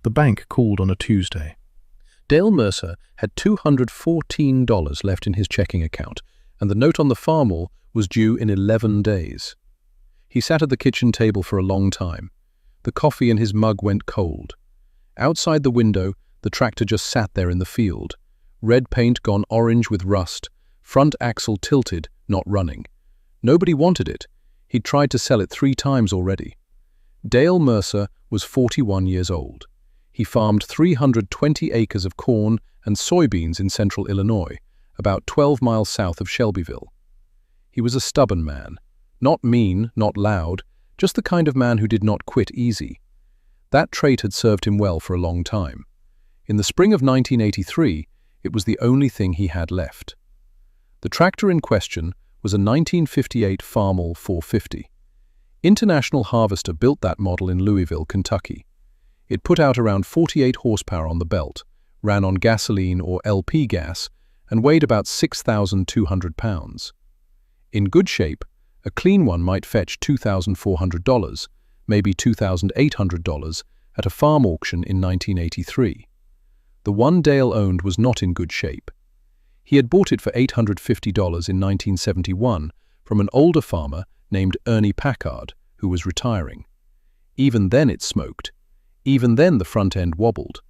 The bank called on a Tuesday. Dale Mercer had $214 left in his checking account, and the note on the Farmall was due in 11 days. He sat at the kitchen table for a long time. The coffee in his mug went cold. Outside the window, the tractor just sat there in the field. Red paint gone orange with rust, front axle tilted, not running. Nobody wanted it. He'd tried to sell it 3 times already. Dale Mercer was 41 years old. He farmed 320 acres of corn and soybeans in central Illinois, about 12 miles south of Shelbyville. He was a stubborn man. Not mean, not loud, just the kind of man who did not quit easy. That trait had served him well for a long time. In the spring of 1983, it was the only thing he had left. The tractor in question was a 1958 Farmall 450. International Harvester built that model in Louisville, Kentucky. It put out around 48 horsepower on the belt, ran on gasoline or LP gas, and weighed about 6,200 pounds. In good shape, a clean one might fetch $2,400, maybe $2,800 at a farm auction in 1983. The one Dale owned was not in good shape. He had bought it for $850 in 1971 from an older farmer named Ernie Packard, who was retiring. Even then it smoked. Even then the front end wobbled.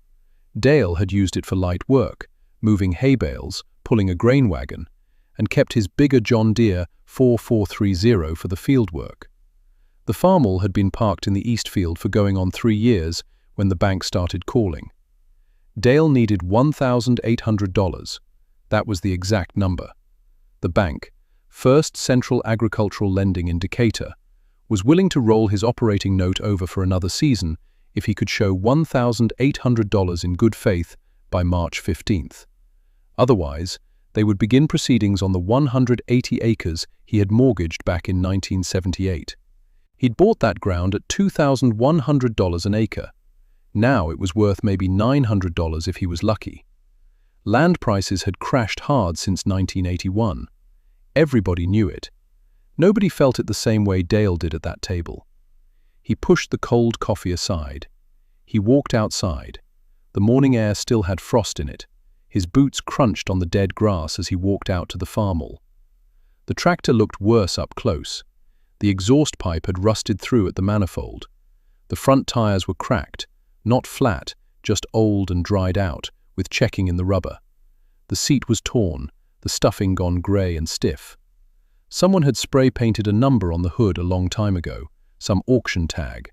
Dale had used it for light work, moving hay bales, pulling a grain wagon, and kept his bigger John Deere 4430 for the field work. The Farmall had been parked in the east field for going on 3 years when the bank started calling. Dale needed $1,800. That was the exact number. The bank, First Central Agricultural Lending in Decatur, was willing to roll his operating note over for another season if he could show $1,800 in good faith by March 15th. Otherwise, they would begin proceedings on the 180 acres he had mortgaged back in 1978. He'd bought that ground at $2,100 an acre. Now it was worth maybe $900 if he was lucky. Land prices had crashed hard since 1981. Everybody knew it. Nobody felt it the same way Dale did at that table. He pushed the cold coffee aside. He walked outside. The morning air still had frost in it. His boots crunched on the dead grass as he walked out to the Farmall. The tractor looked worse up close. The exhaust pipe had rusted through at the manifold. The front tires were cracked, not flat, just old and dried out, with checking in the rubber. The seat was torn, the stuffing gone grey and stiff. Someone had spray-painted a number on the hood a long time ago, some auction tag.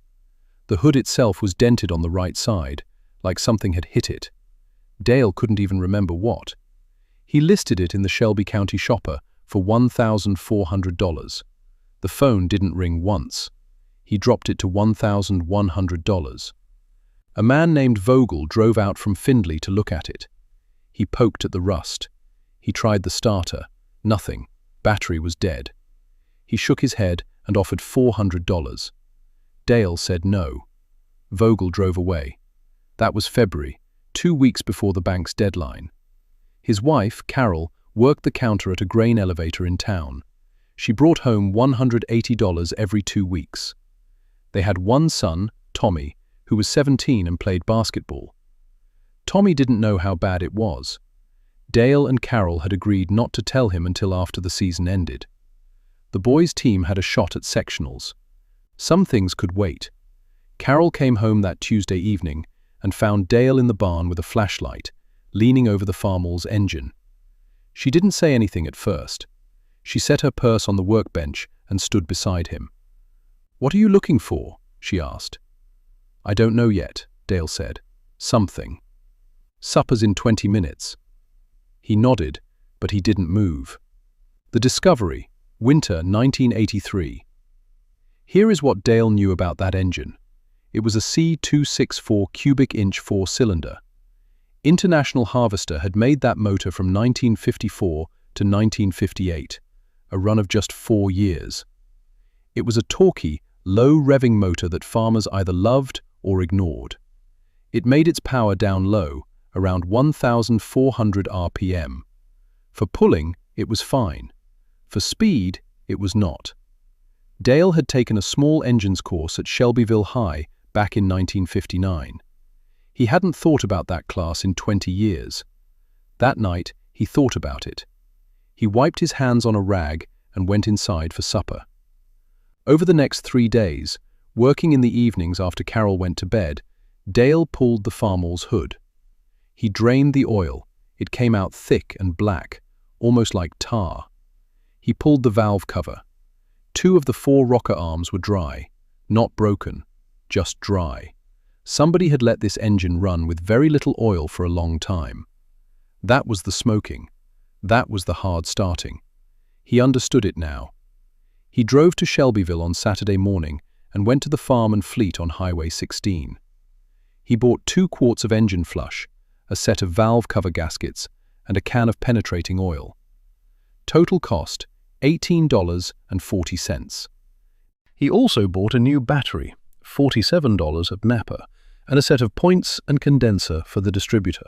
The hood itself was dented on the right side, like something had hit it. Dale couldn't even remember what. He listed it in the Shelby County Shopper for $1,400. The phone didn't ring once. He dropped it to $1,100. A man named Vogel drove out from Findlay to look at it. He poked at the rust. He tried the starter. Nothing. Battery was dead. He shook his head and offered $400. Dale said no. Vogel drove away. That was February, 2 weeks before the bank's deadline. His wife, Carol, worked the counter at a grain elevator in town. She brought home $180 every 2 weeks. They had one son, Tommy, who was 17 and played basketball. Tommy didn't know how bad it was. Dale and Carol had agreed not to tell him until after the season ended. The boys' team had a shot at sectionals. Some things could wait. Carol came home that Tuesday evening and found Dale in the barn with a flashlight, leaning over the Farmall's engine. She didn't say anything at first. She set her purse on the workbench and stood beside him. "What are you looking for?" she asked. "I don't know yet," Dale said. "Something. Supper's in 20 minutes. He nodded, but he didn't move. The Discovery, winter 1983. Here is what Dale knew about that engine. It was a C264 cubic inch 4-cylinder. International Harvester had made that motor from 1954 to 1958, a run of just 4 years. It was a torquey, low-revving motor that farmers either loved or ignored. It made its power down low, around 1,400 RPM. For pulling, it was fine. For speed, it was not. Dale had taken a small engines course at Shelbyville High back in 1959. He hadn't thought about that class in 20 years. That night, he thought about it. He wiped his hands on a rag and went inside for supper. Over the next 3 days, working in the evenings after Carol went to bed, Dale pulled the Farmall's hood. He drained the oil. It came out thick and black, almost like tar. He pulled the valve cover. 2 of the 4 rocker arms were dry, not broken, just dry. Somebody had let this engine run with very little oil for a long time. That was the smoking. That was the hard starting. He understood it now. He drove to Shelbyville on Saturday morning and went to the farm and fleet on Highway 16. He bought 2 quarts of engine flush, a set of valve cover gaskets, and a can of penetrating oil. Total cost, $18.40. He also bought a new battery, $47 at Napa, and a set of points and condenser for the distributor.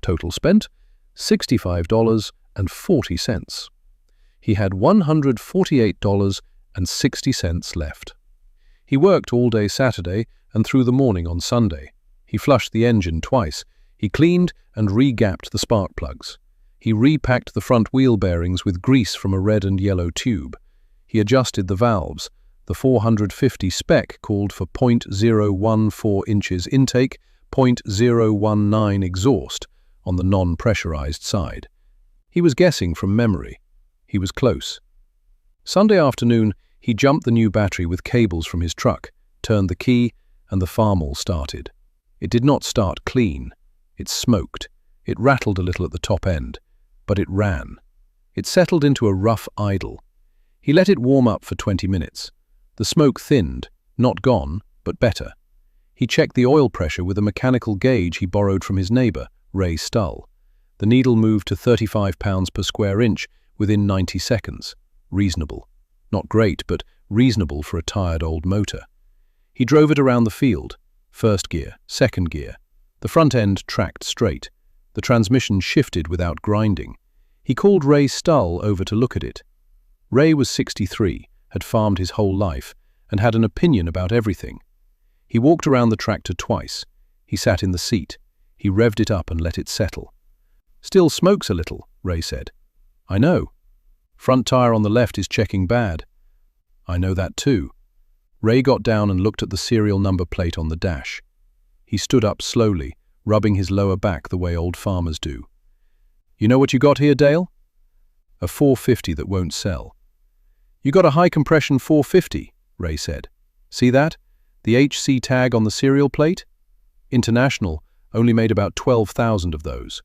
Total spent, $65.40. He had $148.60 left. He worked all day Saturday and through the morning on Sunday. He flushed the engine twice. He cleaned and re-gapped the spark plugs. He repacked the front wheel bearings with grease from a red and yellow tube. He adjusted the valves. The 450 spec called for 0.014 inches intake, 0.019 exhaust on the non-pressurized side. He was guessing from memory. He was close. Sunday afternoon, he jumped the new battery with cables from his truck, turned the key, and the Farmall started. It did not start clean. It smoked. It rattled a little at the top end, but it ran. It settled into a rough idle. He let it warm up for 20 minutes. The smoke thinned, not gone, but better. He checked the oil pressure with a mechanical gauge he borrowed from his neighbor, Ray Stull. The needle moved to 35 pounds per square inch within 90 seconds. Reasonable. Not great, but reasonable for a tired old motor. He drove it around the field. First gear, second gear. The front end tracked straight. The transmission shifted without grinding. He called Ray Stull over to look at it. Ray was 63, had farmed his whole life, and had an opinion about everything. He walked around the tractor twice. He sat in the seat. He revved it up and let it settle. "Still smokes a little," Ray said. "I know. Front tire on the left is checking bad." "I know that too." Ray got down and looked at the serial number plate on the dash. He stood up slowly, rubbing his lower back the way old farmers do. "You know what you got here, Dale?" "A 450 that won't sell." "You got a high-compression 450, Ray said. "See that? The HC tag on the serial plate? International only made about 12,000 of those.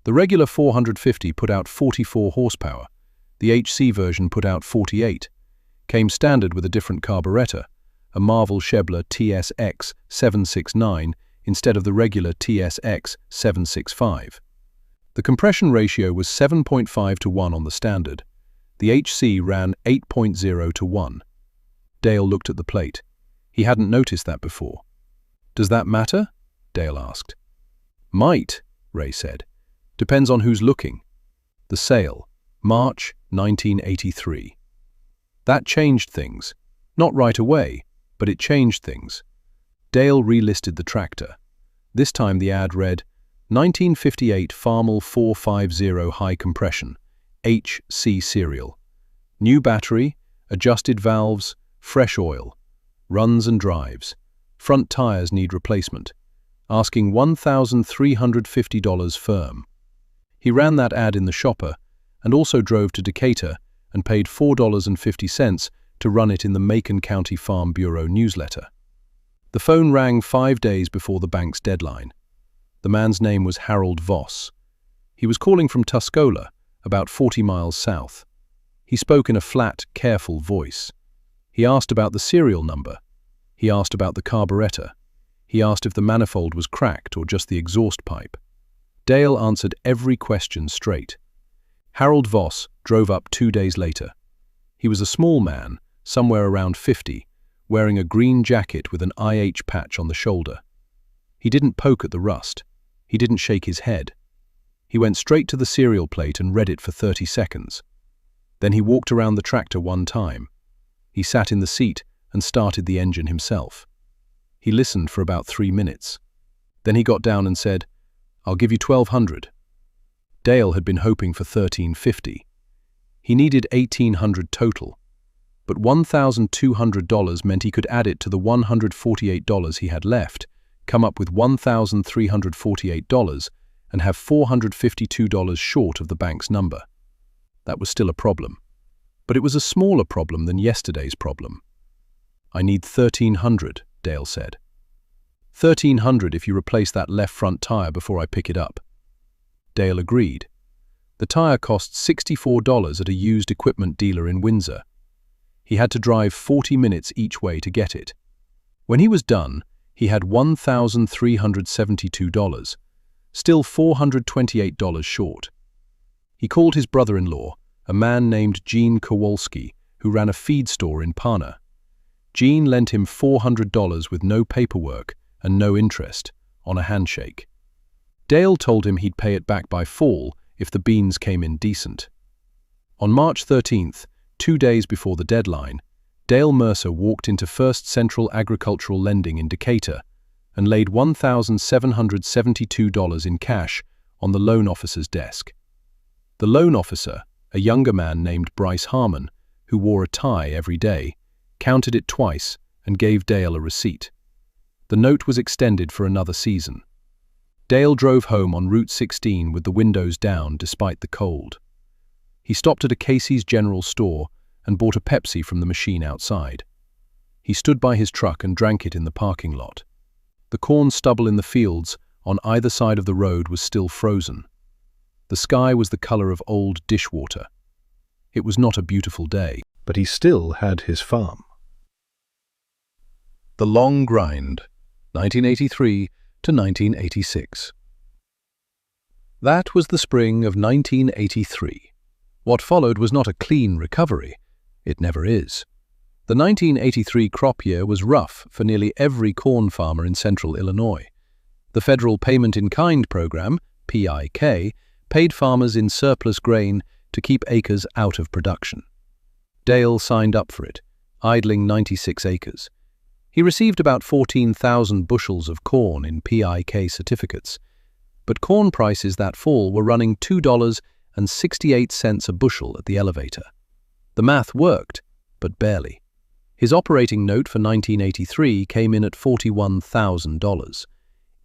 The regular 450 put out 44 horsepower. The HC version put out 48. Came standard with a different carburetor, a Marvel Schebler TSX 769 instead of the regular TSX 765. The compression ratio was 7.5 to 1 on the standard. The HC ran 8.0 to 1. Dale looked at the plate. He hadn't noticed that before. "Does that matter?" Dale asked. "Might," Ray said. "Depends on who's looking." The sale, March 1983. That changed things. Not right away, but it changed things. Dale relisted the tractor. This time the ad read, 1958 Farmall 450 high compression, HC serial. New battery, adjusted valves, fresh oil. Runs and drives. Front tires need replacement. Asking $1,350 firm. He ran that ad in the shopper and also drove to Decatur and paid $4.50 to run it in the Macon County Farm Bureau newsletter. The phone rang 5 days before the bank's deadline. The man's name was Harold Voss. He was calling from Tuscola, about 40 miles south. He spoke in a flat, careful voice. He asked about the serial number. He asked about the carburetor. He asked if the manifold was cracked or just the exhaust pipe. Dale answered every question straight. Harold Voss drove up 2 days later. He was a small man, somewhere around 50, wearing a green jacket with an IH patch on the shoulder. He didn't poke at the rust. He didn't shake his head. He went straight to the serial plate and read it for 30 seconds. Then he walked around the tractor one time. He sat in the seat and started the engine himself. He listened for about 3 minutes. Then he got down and said, "I'll give you $1,200. Dale had been hoping for $1,350. He needed $1,800 total, but $1,200 meant he could add it to the $148 he had left, come up with $1,348, and have $452 short of the bank's number. That was still a problem, but it was a smaller problem than yesterday's problem. "I need $1,300, Dale said. $1,300 if you replace that left front tire before I pick it up." Dale agreed. The tire cost $64 at a used equipment dealer in Windsor. He had to drive 40 minutes each way to get it. When he was done, he had $1,372, still $428 short. He called his brother-in-law, a man named Gene Kowalski, who ran a feed store in Parna. Gene lent him $400 with no paperwork and no interest, on a handshake. Dale told him he'd pay it back by fall if the beans came in decent. On March 13th, 2 days before the deadline, Dale Mercer walked into First Central Agricultural Lending in Decatur and laid $1,772 in cash on the loan officer's desk. The loan officer, a younger man named Bryce Harmon, who wore a tie every day, counted it twice and gave Dale a receipt. The note was extended for another season. Dale drove home on Route 16 with the windows down despite the cold. He stopped at a Casey's General Store and bought a Pepsi from the machine outside. He stood by his truck and drank it in the parking lot. The corn stubble in the fields on either side of the road was still frozen. The sky was the color of old dishwater. It was not a beautiful day, but he still had his farm. The Long Grind, 1983 to 1986. That was the spring of 1983. What followed was not a clean recovery. It never is. The 1983 crop year was rough for nearly every corn farmer in central Illinois. The Federal Payment in Kind program, PIK, paid farmers in surplus grain to keep acres out of production. Dale signed up for it, idling 96 acres. He received about 14,000 bushels of corn in PIK certificates, but corn prices that fall were running $2.68 a bushel at the elevator. The math worked, but barely. His operating note for 1983 came in at $41,000.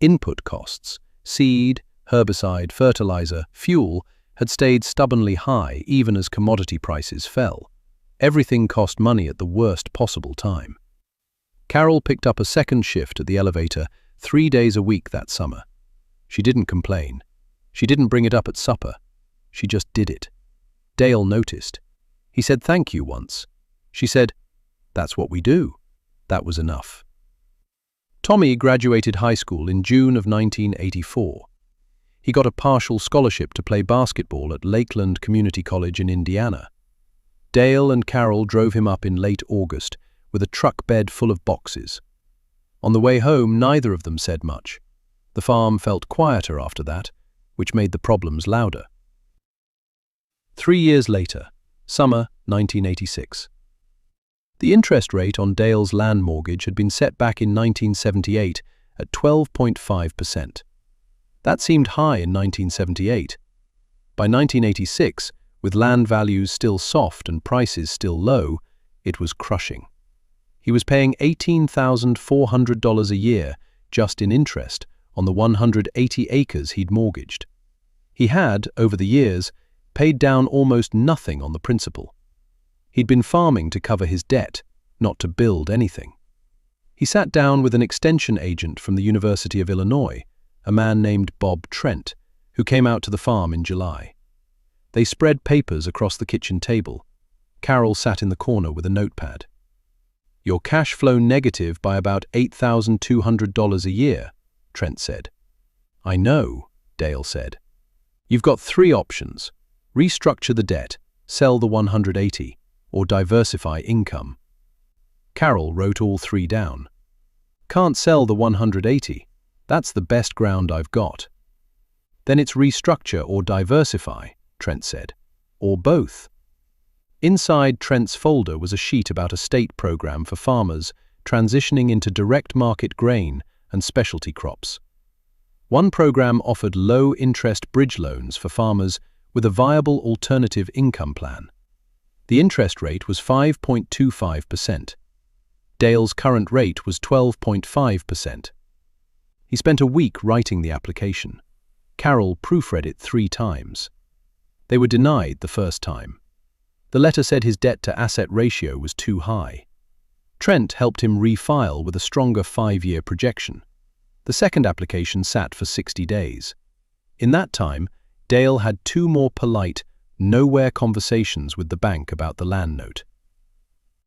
Input costs, seed, herbicide, fertilizer, fuel, had stayed stubbornly high even as commodity prices fell. Everything cost money at the worst possible time. Carol picked up a second shift at the elevator 3 days a week that summer. She didn't complain. She didn't bring it up at supper. She just did it. Dale noticed. He said thank you once. She said, "That's what we do." That was enough. Tommy graduated high school in June of 1984. He got a partial scholarship to play basketball at Lakeland Community College in Indiana. Dale and Carol drove him up in late August with a truck bed full of boxes. On the way home, neither of them said much. The farm felt quieter after that, which made the problems louder. 3 years later, summer 1986. The interest rate on Dale's land mortgage had been set back in 1978 at 12.5%. That seemed high in 1978. By 1986, with land values still soft and prices still low, it was crushing. He was paying $18,400 a year just in interest on the 180 acres he'd mortgaged. He had, over the years, paid down almost nothing on the principal. He'd been farming to cover his debt, not to build anything. He sat down with an extension agent from the University of Illinois, a man named Bob Trent, who came out to the farm in July. They spread papers across the kitchen table. Carol sat in the corner with a notepad. "You're cash flow negative by about $8,200 a year," Trent said. "I know," Dale said. "You've got 3 options. Restructure the debt, sell the 180, or diversify income." Carol wrote all 3 down. "Can't sell the 180. That's the best ground I've got." "Then it's restructure or diversify," Trent said. "Or both." Inside Trent's folder was a sheet about a state program for farmers transitioning into direct market grain and specialty crops. One program offered low-interest bridge loans for farmers with a viable alternative income plan. The interest rate was 5.25%. Dale's current rate was 12.5%. He spent a week writing the application. Carol proofread it 3 times. They were denied the first time. The letter said his debt-to-asset ratio was too high. Trent helped him refile with a stronger 5-year projection. The second application sat for 60 days. In that time, Dale had 2 more polite, nowhere conversations with the bank about the land note.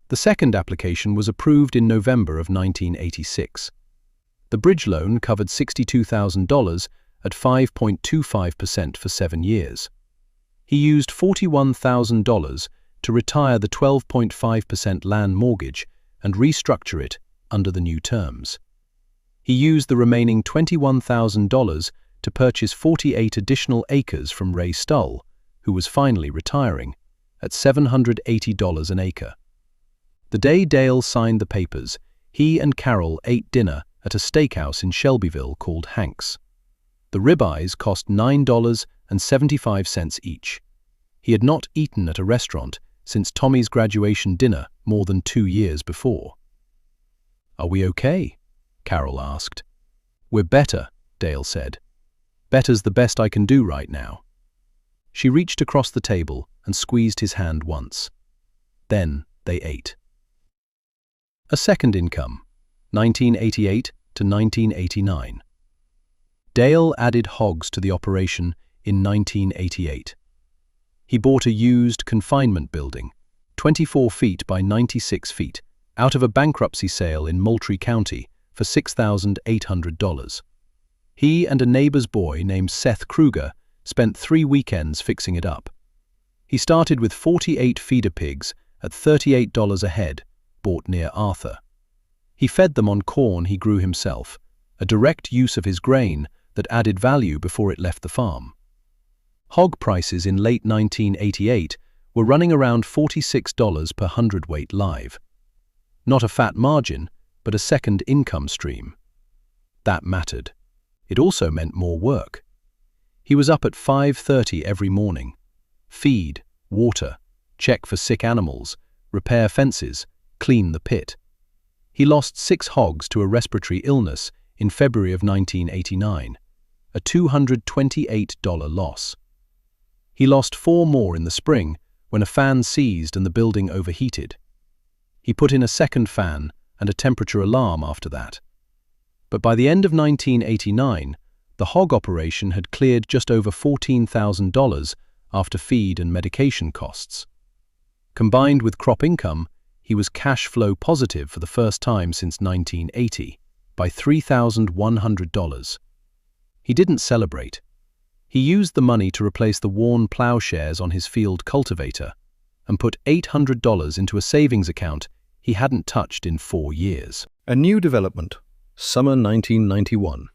The second application was approved in November of 1986. The bridge loan covered $62,000 at 5.25% for 7 years. He used $41,000 to retire the 12.5% land mortgage and restructure it under the new terms. He used the remaining $21,000 to purchase 48 additional acres from Ray Stull, who was finally retiring, at $780 an acre. The day Dale signed the papers, he and Carol ate dinner at a steakhouse in Shelbyville called Hank's. The ribeyes cost $9.75 each. He had not eaten at a restaurant since Tommy's graduation dinner more than 2 years before. "Are we okay?" Carol asked. "We're better," Dale said. "Better's the best I can do right now." She reached across the table and squeezed his hand once. Then they ate. A second income, 1988 to 1989. Dale added hogs to the operation in 1988. He bought a used confinement building, 24 feet by 96 feet, out of a bankruptcy sale in Moultrie County for $6,800. He and a neighbor's boy named Seth Kruger spent 3 weekends fixing it up. He started with 48 feeder pigs at $38 a head, bought near Arthur. He fed them on corn he grew himself, a direct use of his grain that added value before it left the farm. Hog prices in late 1988 were running around $46 per hundredweight live. Not a fat margin, but a second income stream. That mattered. It also meant more work. He was up at 5:30 every morning. Feed, water, check for sick animals, repair fences, clean the pit. He lost 6 hogs to a respiratory illness in February of 1989, a $228 loss. He lost 4 more in the spring when a fan seized and the building overheated. He put in a second fan and a temperature alarm after that. But by the end of 1989, the hog operation had cleared just over $14,000 after feed and medication costs. Combined with crop income, he was cash flow positive for the first time since 1980, by $3,100. He didn't celebrate. He used the money to replace the worn plowshares on his field cultivator and put $800 into a savings account he hadn't touched in 4 years. A new development. Summer 1991.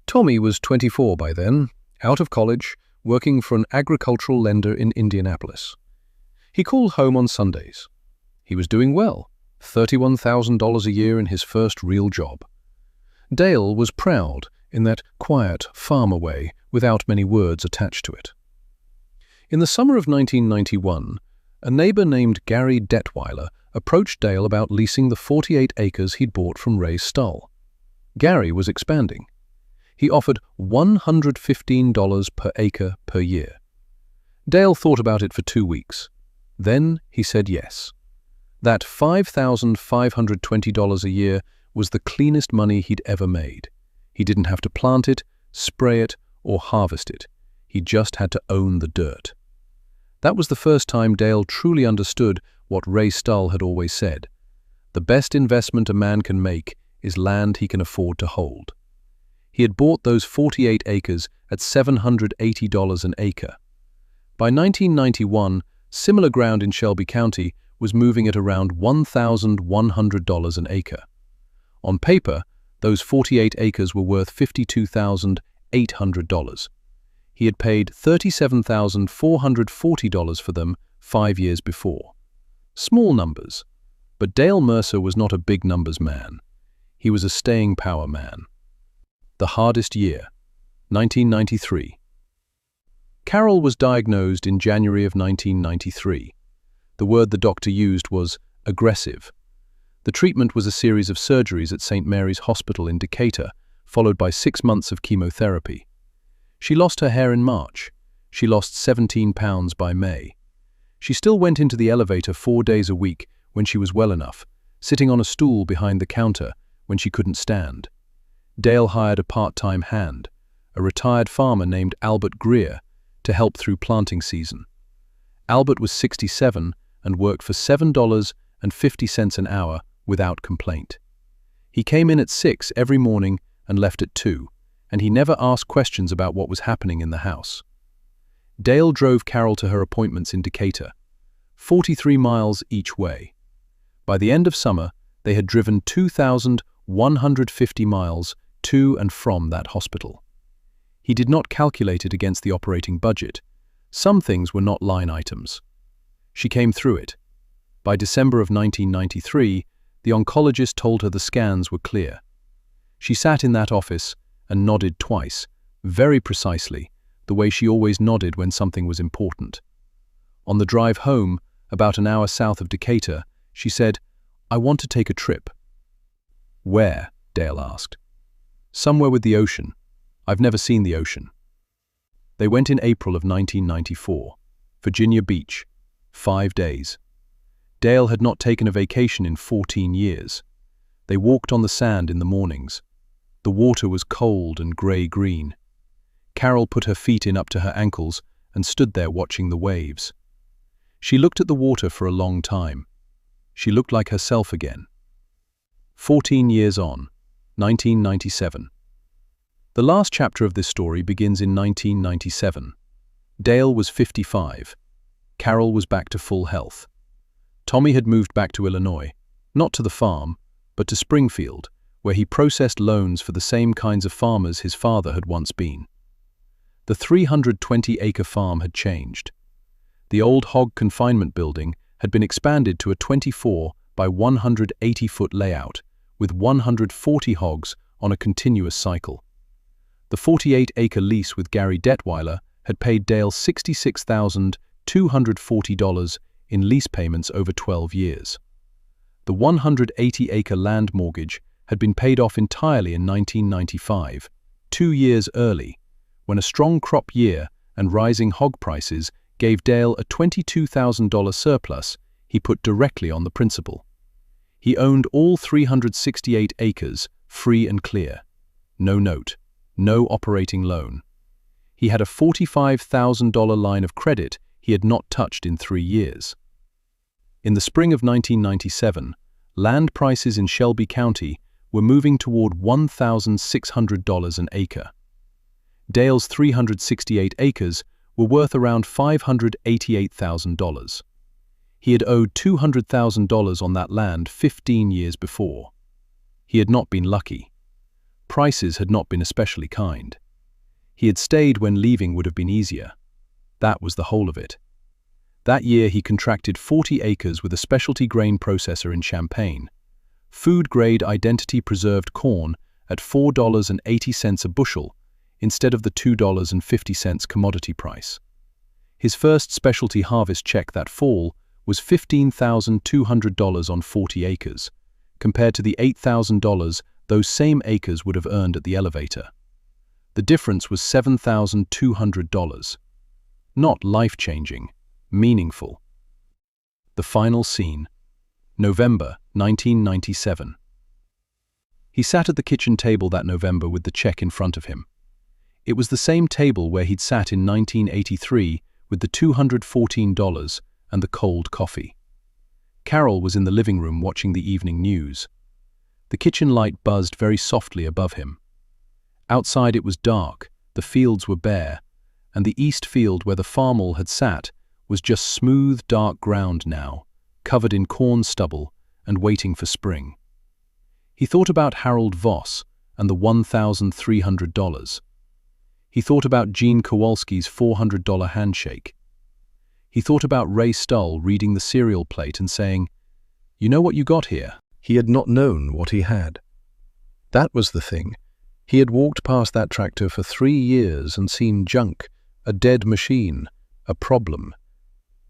Tommy was 24 by then, out of college, working for an agricultural lender in Indianapolis. He called home on Sundays. He was doing well, $31,000 a year in his first real job. Dale was proud in that quiet farmer way without many words attached to it. In the summer of 1991, a neighbor named Gary Detweiler approached Dale about leasing the 48 acres he'd bought from Ray Stull. Gary was expanding. He offered $115 per acre per year. Dale thought about it for 2 weeks. Then he said yes. That $5,520 a year was the cleanest money he'd ever made. He didn't have to plant it, spray it, or harvest it. He just had to own the dirt. That was the first time Dale truly understood what Ray Stull had always said. The best investment a man can make is land he can afford to hold. He had bought those 48 acres at $780 an acre. By 1991, similar ground in Shelby County was moving at around $1,100 an acre. On paper, those 48 acres were worth $52,800. He had paid $37,440 for them 5 years before. Small numbers, but Dale Mercer was not a big numbers man. He was a staying power man. The hardest year, 1993. Carol was diagnosed in January of 1993. The word the doctor used was aggressive. The treatment was a series of surgeries at St. Mary's Hospital in Decatur, followed by 6 months of chemotherapy. She lost her hair in March. She lost 17 pounds by May. She still went into the elevator 4 days a week when she was well enough, sitting on a stool behind the counter when she couldn't stand. Dale hired a part-time hand, a retired farmer named Albert Greer, to help through planting season. Albert was 67 and worked for $7.50 an hour without complaint. He came in at 6 every morning and left at 2, and he never asked questions about what was happening in the house. Dale drove Carol to her appointments in Decatur, 43 miles each way. By the end of summer, they had driven 2,150 miles to and from that hospital. He did not calculate it against the operating budget. Some things were not line items. She came through it. By December of 1993, the oncologist told her the scans were clear. She sat in that office and nodded twice, very precisely, the way she always nodded when something was important. On the drive home, about an hour south of Decatur, she said, "I want to take a trip." "Where?" Dale asked. "Somewhere with the ocean. I've never seen the ocean." They went in April of 1994. Virginia Beach. 5 days. Dale had not taken a vacation in 14 years. They walked on the sand in the mornings. The water was cold and grey-green. Carol put her feet in up to her ankles and stood there watching the waves. She looked at the water for a long time. She looked like herself again. 14 years on, 1997. The last chapter of this story begins in 1997. Dale was 55. Carol was back to full health. Tommy had moved back to Illinois, not to the farm, but to Springfield, where he processed loans for the same kinds of farmers his father had once been. The 320-acre farm had changed. The old hog confinement building had been expanded to a 24 by 180-foot layout, with 140 hogs on a continuous cycle. The 48-acre lease with Gary Detweiler had paid Dale $66,240 in lease payments over 12 years. The 180-acre land mortgage had been paid off entirely in 1995, 2 years early, when a strong crop year and rising hog prices gave Dale a $22,000 surplus he put directly on the principal. He owned all 368 acres, free and clear. No note, no operating loan. He had a $45,000 line of credit he had not touched in 3 years. In the spring of 1997, land prices in Shelby County were moving toward $1,600 an acre. Dale's 368 acres were worth around $588,000. He had owed $200,000 on that land 15 years before. He had not been lucky. Prices had not been especially kind. He had stayed when leaving would have been easier. That was the whole of it. That year he contracted 40 acres with a specialty grain processor in Champaign. Food-grade identity-preserved corn at $4.80 a bushel instead of the $2.50 commodity price. His first specialty harvest check that fall was $15,200 on 40 acres, compared to the $8,000 those same acres would have earned at the elevator. The difference was $7,200. Not life-changing, meaningful. The final scene. November 1997. He sat at the kitchen table that November with the check in front of him. It was the same table where he'd sat in 1983 with the $214 and the cold coffee. Carol was in the living room watching the evening news. The kitchen light buzzed very softly above him. Outside it was dark, the fields were bare, and the east field where the Farmall had sat was just smooth, dark ground now, covered in corn stubble and waiting for spring. He thought about Harold Voss and the $1,300. He thought about Gene Kowalski's $400 handshake. He thought about Ray Stull reading the cereal plate and saying, "You know what you got here?" He had not known what he had. That was the thing. He had walked past that tractor for 3 years and seen junk, a dead machine, a problem.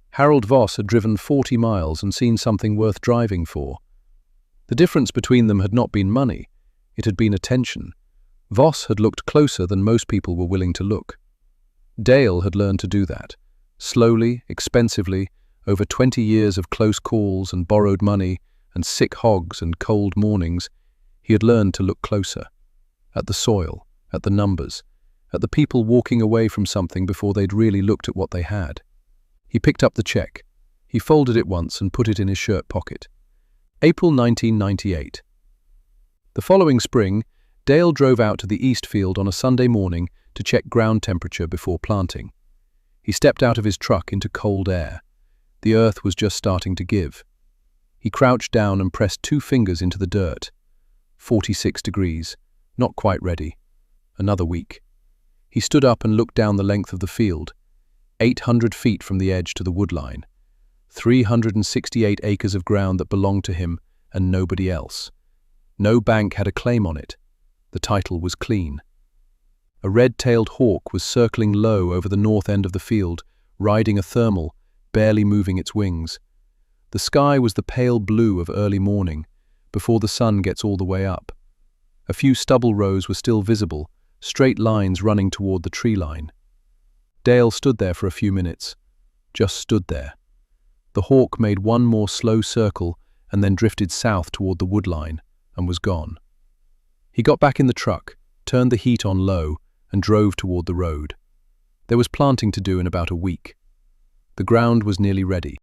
Harold Voss had driven 40 miles and seen something worth driving for. The difference between them had not been money, it had been attention. Voss had looked closer than most people were willing to look. Dale had learned to do that. Slowly, expensively, over 20 years of close calls and borrowed money and sick hogs and cold mornings, he had learned to look closer. At the soil, at the numbers, at the people walking away from something before they'd really looked at what they had. He picked up the check. He folded it once and put it in his shirt pocket. April 1998. The following spring, Dale drove out to the East Field on a Sunday morning to check ground temperature before planting. He stepped out of his truck into cold air. The earth was just starting to give. He crouched down and pressed 2 fingers into the dirt. 46 degrees. Not quite ready. Another week. He stood up and looked down the length of the field. 800 feet from the edge to the wood line. 368 acres of ground that belonged to him and nobody else. No bank had a claim on it. The title was clean. A red-tailed hawk was circling low over the north end of the field, riding a thermal, barely moving its wings. The sky was the pale blue of early morning, before the sun gets all the way up. A few stubble rows were still visible, straight lines running toward the tree line. Dale stood there for a few minutes, just stood there. The hawk made one more slow circle and then drifted south toward the wood line and was gone. He got back in the truck, turned the heat on low, and drove toward the road. There was planting to do in about a week. The ground was nearly ready.